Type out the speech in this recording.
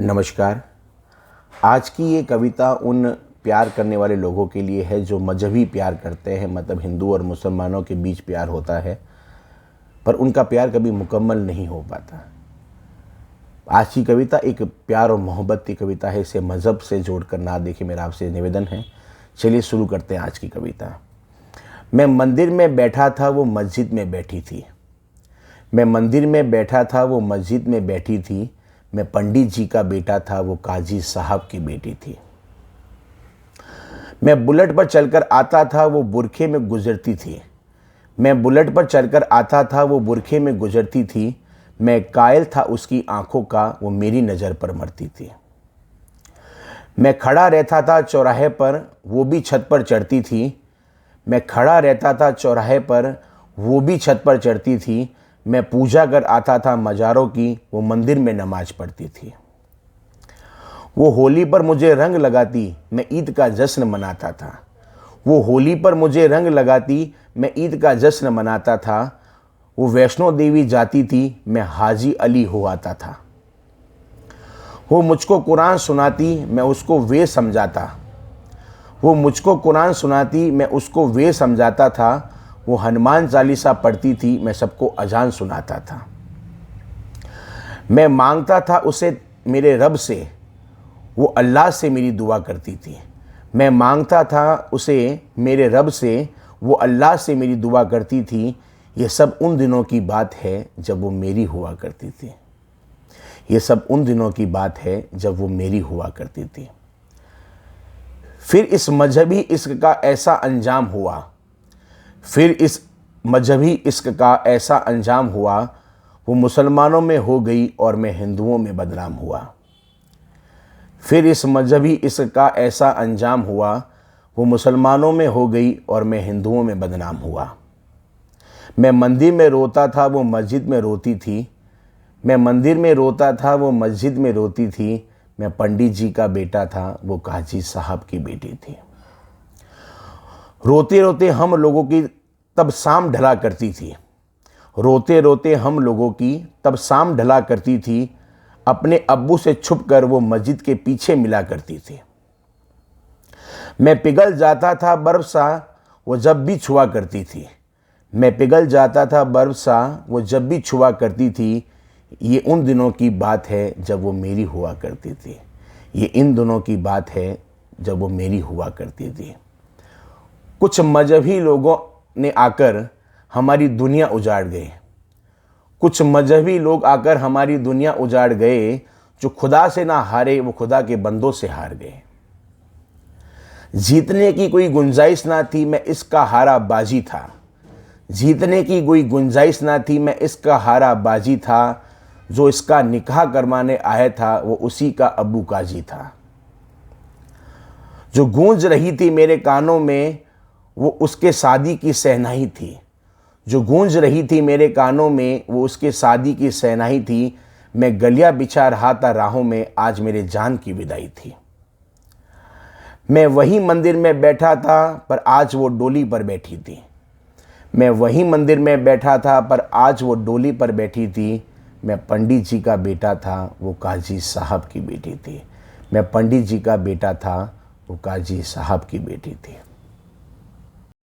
नमस्कार। आज की ये कविता उन प्यार करने वाले लोगों के लिए है जो मजहबी प्यार करते हैं, मतलब हिंदू और मुसलमानों के बीच प्यार होता है पर उनका प्यार कभी मुकम्मल नहीं हो पाता। आज की कविता एक प्यार और मोहब्बत की कविता है। इसे मज़हब से जोड़कर ना देखें, मेरा आपसे निवेदन है। चलिए शुरू करते हैं आज की कविता। मैं मंदिर में बैठा था, वो मस्जिद में बैठी थी। मैं मंदिर में बैठा था, वो मस्जिद में बैठी थी। मैं पंडित जी का बेटा था, वो काजी साहब की बेटी थी। मैं बुलेट पर चलकर आता था, वो बुरखे में गुजरती थी। मैं बुलेट पर चलकर आता था, वो बुरखे में गुजरती थी। मैं कायल था उसकी आंखों का, वो मेरी नज़र पर मरती थी। मैं खड़ा रहता था चौराहे पर, वो भी छत पर चढ़ती थी। मैं खड़ा रहता था चौराहे पर, वो भी छत पर चढ़ती थी। मैं पूजा कर आता था मज़ारों की, वो मंदिर में नमाज पढ़ती थी। वो होली पर मुझे रंग लगाती, मैं ईद का जश्न मनाता था। वो होली पर मुझे रंग लगाती, मैं ईद का जश्न मनाता था। वो वैष्णो देवी जाती थी, मैं हाजी अली हो आता था। वो मुझको कुरान सुनाती, मैं उसको वे समझाता। वो मुझको कुरान सुनाती, मैं उसको वे समझाता था। वो हनुमान चालीसा पढ़ती थी, मैं सबको अजान सुनाता था। मैं मांगता था उसे मेरे रब से, वो अल्लाह से मेरी दुआ करती थी। मैं मांगता था उसे मेरे रब से, वो अल्लाह से मेरी दुआ करती थी। ये सब उन दिनों की बात है जब वो मेरी हुआ करती थी। ये सब उन दिनों की बात है जब वो मेरी हुआ करती थी। फिर इस मजहबी इश्क का ऐसा अंजाम हुआ। फिर इस मजहबी इश्क का ऐसा अंजाम हुआ। वो मुसलमानों में हो गई और मैं हिंदुओं में बदनाम हुआ। फिर इस मजहबी इश्क का ऐसा अंजाम हुआ। वो मुसलमानों में हो गई और मैं हिंदुओं में बदनाम हुआ। मैं मंदिर में रोता था, वो मस्जिद में रोती थी। मैं मंदिर में रोता था, वो मस्जिद में रोती थी। मैं पंडित जी का बेटा था, वो काजी साहब की बेटी थी। रोते रोते हम लोगों की तब शाम ढला करती थी। रोते रोते हम लोगों की तब शाम ढला करती थी। अपने अब्बू से छुपकर वो मस्जिद के पीछे मिला करती थी। मैं पिघल जाता था बर्फ सा, वो जब भी छुआ करती थी। मैं पिघल जाता था बर्फ सा, वो जब भी छुआ करती थी। ये उन दिनों की बात है जब वो मेरी हुआ करती थी। ये इन दिनों की बात है जब वो मेरी हुआ करती थी। कुछ मजहबी लोगों ने आकर हमारी दुनिया उजाड़ गए। कुछ मजहबी लोग आकर हमारी दुनिया उजाड़ गए। जो खुदा से ना हारे, वो खुदा के बंदों से हार गए। जीतने की कोई गुंजाइश ना थी, मैं इसका हारा बाजी था। जीतने की कोई गुंजाइश ना थी, मैं इसका हारा बाजी था। जो इसका निकाह करवाने आया था, वो उसी का अबू काजी था। जो गूंज रही थी मेरे कानों में, वो उसके शादी की सहनाई थी। जो गूंज रही थी मेरे कानों में, वो उसके शादी की सहनाई थी। मैं गलियां बिछा रहा था राहों में, आज मेरे जान की विदाई थी। मैं वही मंदिर में बैठा था, पर आज वो डोली पर बैठी थी। मैं वही मंदिर में बैठा था, पर आज वो डोली पर बैठी थी। मैं पंडित जी का बेटा था, वो काजी साहब की बेटी थी। मैं पंडित जी का बेटा था, वो काजी साहब की बेटी थी।